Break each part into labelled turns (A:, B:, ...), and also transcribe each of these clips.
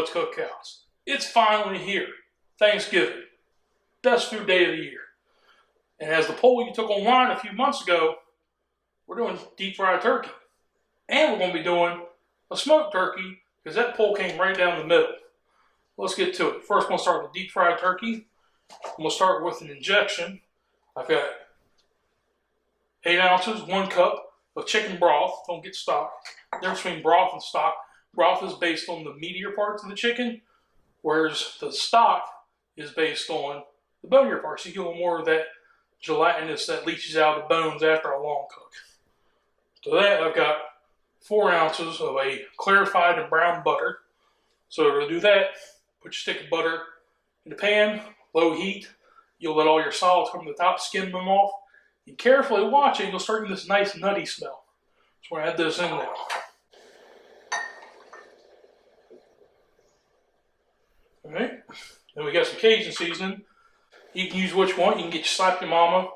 A: Let's Cook cows. It's finally here. Thanksgiving. Best food day of the year. And as the poll you took online a few months ago, we're doing deep fried turkey. And we're going to be doing a smoked turkey because that poll came right down the middle. Let's get to it. First, I'm going to start with deep fried turkey. I'm going to start with an injection. I've got 8 ounces, 1 cup of chicken broth. Don't get stock. The difference between broth and stock. Broth is based on the meatier parts of the chicken, whereas the stock is based on the bonier parts. You get a little more of that gelatinous that leaches out of the bones after a long cook. So that I've got 4 ounces of a clarified and brown butter. So to do that, put your stick of butter in the pan, low heat. You'll let all your solids come to the top, skim them off. And carefully watch it, you'll start getting this nice nutty smell. So we're going to add this in now. Alright, then we got some Cajun seasoning. You can use what you want. You can get your Slap Your Mama.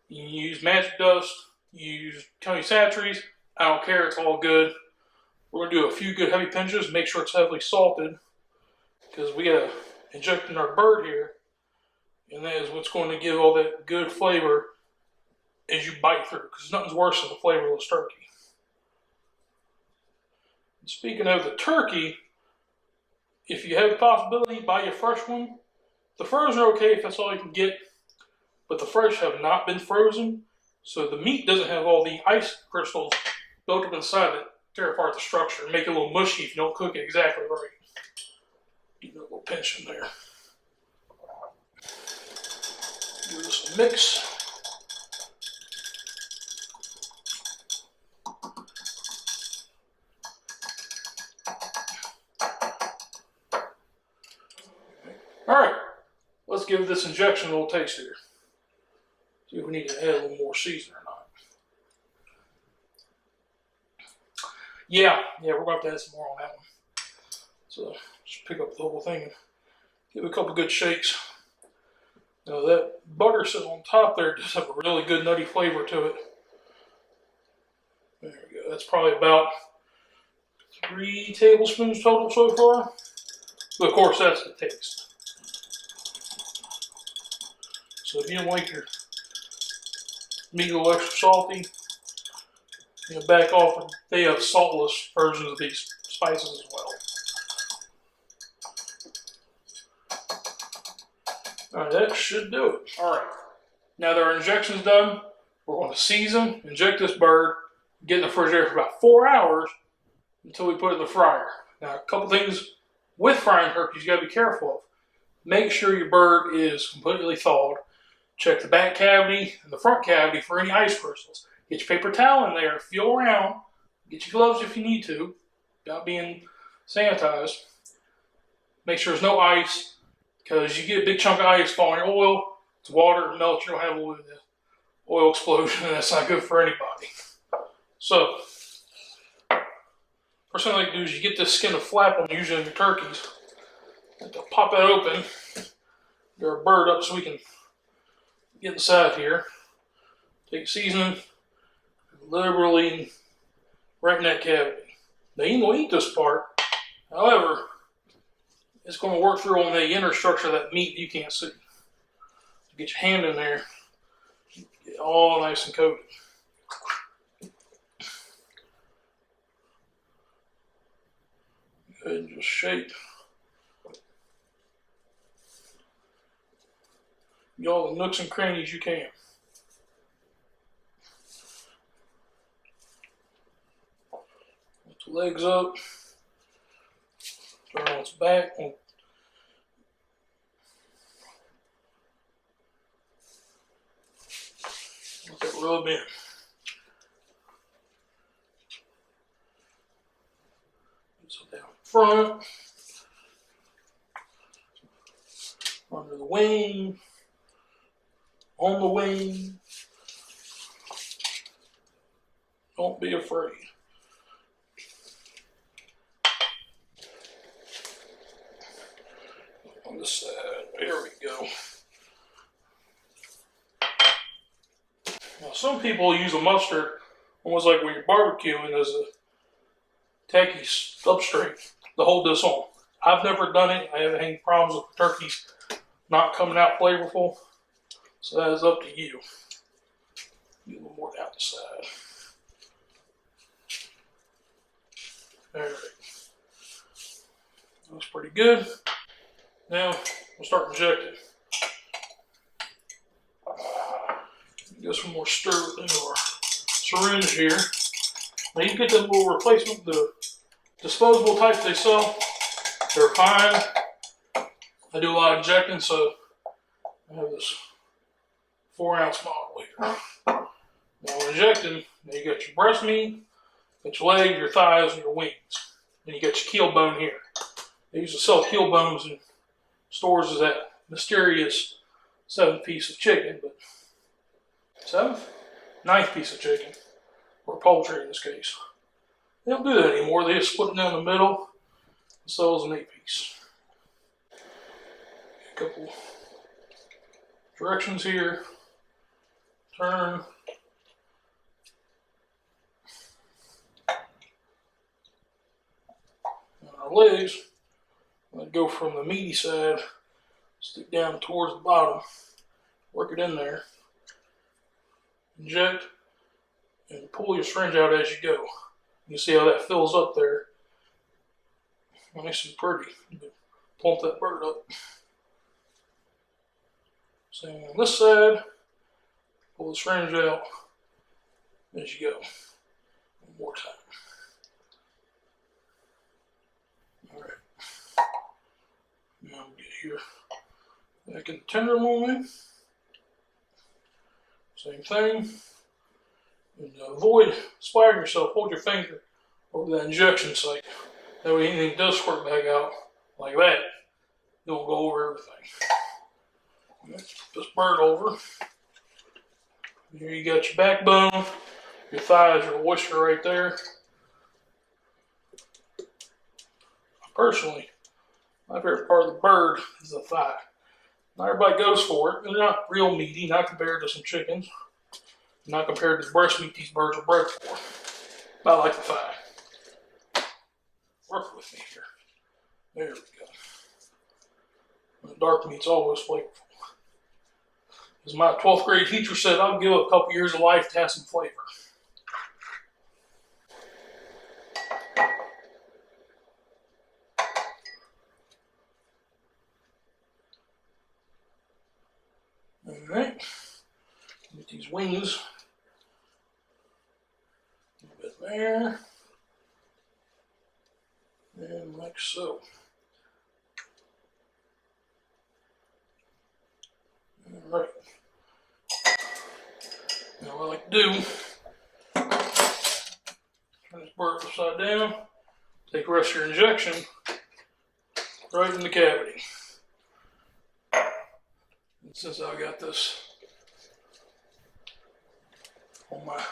A: You can use magic dust. Use Tony Chachere's. I don't care, it's all good. We're going to do a few good heavy pinches. Make sure it's heavily salted. Because we got to inject in our bird here. And that is what's going to give all that good flavor as you bite through. Because nothing's worse than the flavorless turkey. And speaking of the turkey, if you have the possibility, buy a fresh one. The frozen are okay if that's all you can get. But the fresh have not been frozen. So the meat doesn't have all the ice crystals built up inside it. Tear apart the structure and make it a little mushy if you don't cook it exactly right. Give it a little pinch in there. Give this a mix. Alright, let's give this injection a little taste here. See if we need to add a little more seasoning or not. Yeah, we're going to have to add some more on that one. So, just pick up the whole thing and give it a couple good shakes. Now that butter sitting on top there does have a really good nutty flavor to it. There we go. That's probably about 3 tablespoons total so far. But of course, that's the taste. So if you don't like your meat a little extra salty, you know, back off. And they have saltless versions of these spices as well. Alright, that should do it. Alright, now that our injection's done, we're going to season, inject this bird, get in the refrigerator for about 4 hours until we put it in the fryer. Now, a couple things with frying turkeys you got to be careful of. Make sure your bird is completely thawed. Check the back cavity and the front cavity for any ice crystals. Get your paper towel in there, feel around, get your gloves if you need to, without being sanitized. Make sure there's no ice, because you get a big chunk of ice falling in your oil, it's water, it melts, you're going to have a little oil explosion, and that's not good for anybody. So, first thing I like to do is you get this skin to flap on usually on your turkeys. You have to pop that open, get our bird up so we can get inside here. Take seasoning, liberally right in that cavity. Now you can eat this part. However, it's going to work through on the inner structure of that meat you can't see. So get your hand in there, get it all nice and coated. Go ahead and just shake. Get all the nooks and crannies you can. Lift the legs up. Turn on its back. Let that rub in. So down front. Under the wing. On the wing. Don't be afraid. On this side. There we go. Now some people use a mustard almost like when you're barbecuing as a tacky substrate to hold this on. I've never done it. I haven't had any problems with the turkeys not coming out flavorful. So that is up to you. Get a little more down the side. Alright. Looks pretty good. Now we'll start injecting. Get some more stir into our syringe here. Now you get the little replacement, the disposable types they sell. They're fine. I do a lot of injecting, so I have this 4-ounce bottle here. Now injecting, now you got your breast meat, got your leg, your thighs, and your wings. Then you got your keel bone here. They used to sell keel bones in stores as that mysterious 7th piece of chicken, but 7th? 9th piece of chicken, or poultry in this case. They don't do that anymore. They just split it down the middle and sell as an 8-piece. A couple directions here. Turn. And our legs, I'd go from the meaty side, stick down towards the bottom, work it in there, inject, and pull your syringe out as you go. You see how that fills up there. Nice and pretty. Plump that bird up. Same on this side. Pull the syringe out as you go. One more time. Alright. Now we get here. Back in the tenderloin. Same thing. And avoid splattering yourself. Hold your finger over that injection site. That way anything does squirt back out like that, it won't go over everything. This bird over. Here you got your backbone, your thighs, your oyster right there. Personally, my favorite part of the bird is the thigh. Not everybody goes for it. They're not real meaty, not compared to some chickens. Not compared to the breast meat these birds are bred for. But I like the thigh. Work with me here. There we go. The dark meat's always flavorful. As my 12th grade teacher said, I'll give a couple years of life to have some flavor. Alright. Get these wings. A little bit there. And like so. Alright. Now what I like to do, turn this bird upside down, take the rest of your injection right in the cavity. And since I got this on my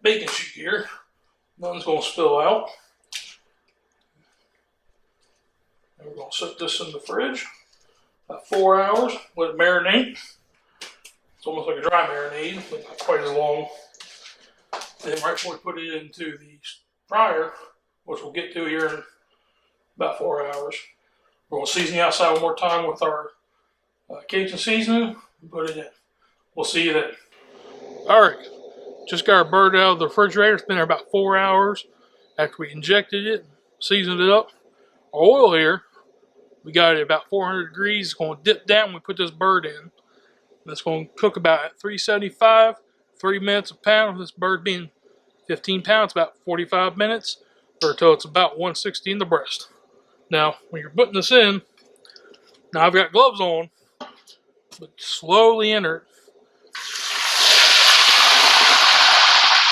A: baking sheet here, nothing's going to spill out. And we're going to set this in the fridge about 4 hours, let it marinate. It's almost like a dry marinade, but not quite as long. Then right before we put it into the fryer, which we'll get to here in about 4 hours, we're going to season the outside one more time with our cajun seasoning and put it in. We'll see you then. Alright, just got our bird out of the refrigerator. It's been there about 4 hours after we injected it, seasoned it up. Our oil here, we got it at about 400 degrees. It's going to dip down when we put this bird in. And it's going to cook about at 375, 30 minutes a pound. This bird being 15 pounds, about 45 minutes, or until it's about 160 in the breast. Now, when you're putting this in, now I've got gloves on, but slowly enter it.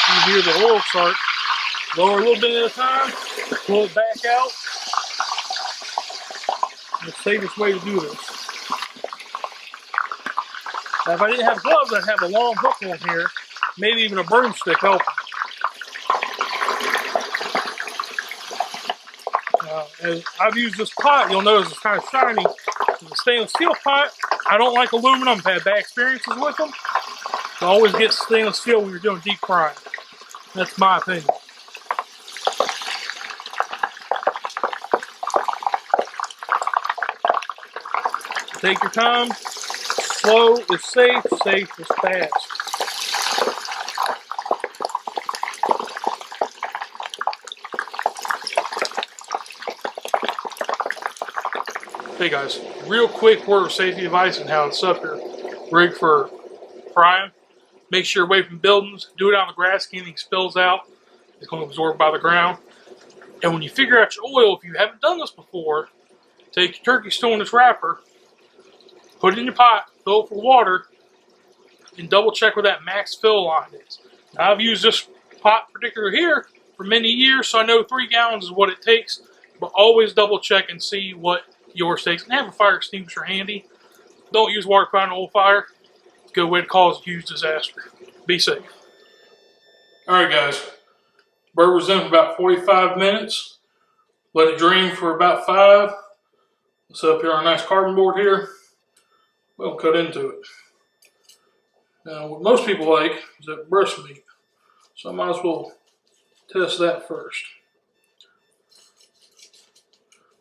A: You hear the oil start. Lower a little bit at a time, pull it back out. The safest way to do this. Now, if I didn't have gloves, I'd have a long hook on here, maybe even a broomstick helping. As I've used this pot, you'll notice it's kind of shiny. It's a stainless steel pot. I don't like aluminum. I've had bad experiences with them. So always get stainless steel when you're doing deep frying. That's my opinion. Take your time. Slow is safe, safe is fast. Hey guys, real quick word of safety advice on how to set up your rig for frying. Make sure you're away from buildings. Do it on the grass. Anything spills out, it's going to absorb by the ground. And when you figure out your oil, if you haven't done this before, take your turkey store in this wrapper, put it in your pot, fill it with water, and double check where that max fill line is. Now, I've used this pot particular here for many years, so I know 3 gallons is what it takes, but always double check and see what yours takes. And have a fire extinguisher handy. Don't use water fighting oil fire. Good way to cause a huge disaster. Be safe. Alright guys, bird was in for about 45 minutes. Let it drain for about 5. Set up here on a nice carbon board here. We'll cut into it. Now what most people like is that breast meat. So I might as well test that first.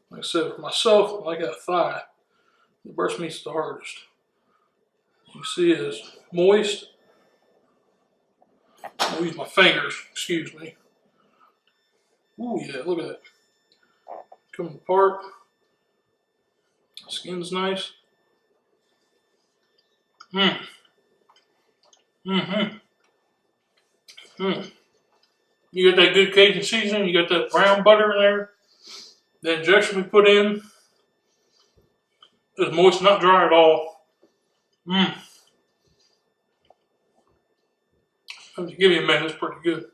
A: Like I said, for myself, I like that thigh. The breast meat's the hardest. You see it's moist. I'll use my fingers, excuse me. Ooh yeah, look at that. Coming apart. Skin's nice. You got that good Cajun seasoning, you got that brown butter in there. The injection we put in is moist, not dry at all. Give me a minute, it's pretty good.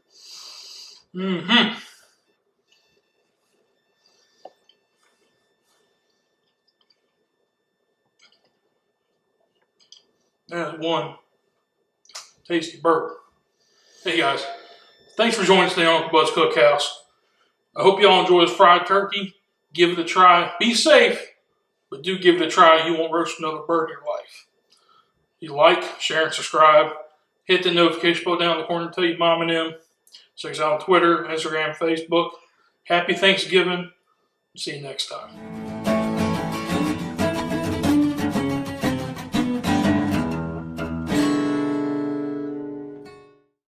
A: That's one tasty bird. Hey guys, thanks for joining us today on Uncle Bud's Cookhouse. I hope y'all enjoy this fried turkey. Give it a try. Be safe, but do give it a try. You won't roast another bird in your life. You like, share, and subscribe. Hit the notification bell down in the corner. Tell your mom and them. Check us out on Twitter, Instagram, Facebook. Happy Thanksgiving. See you next time.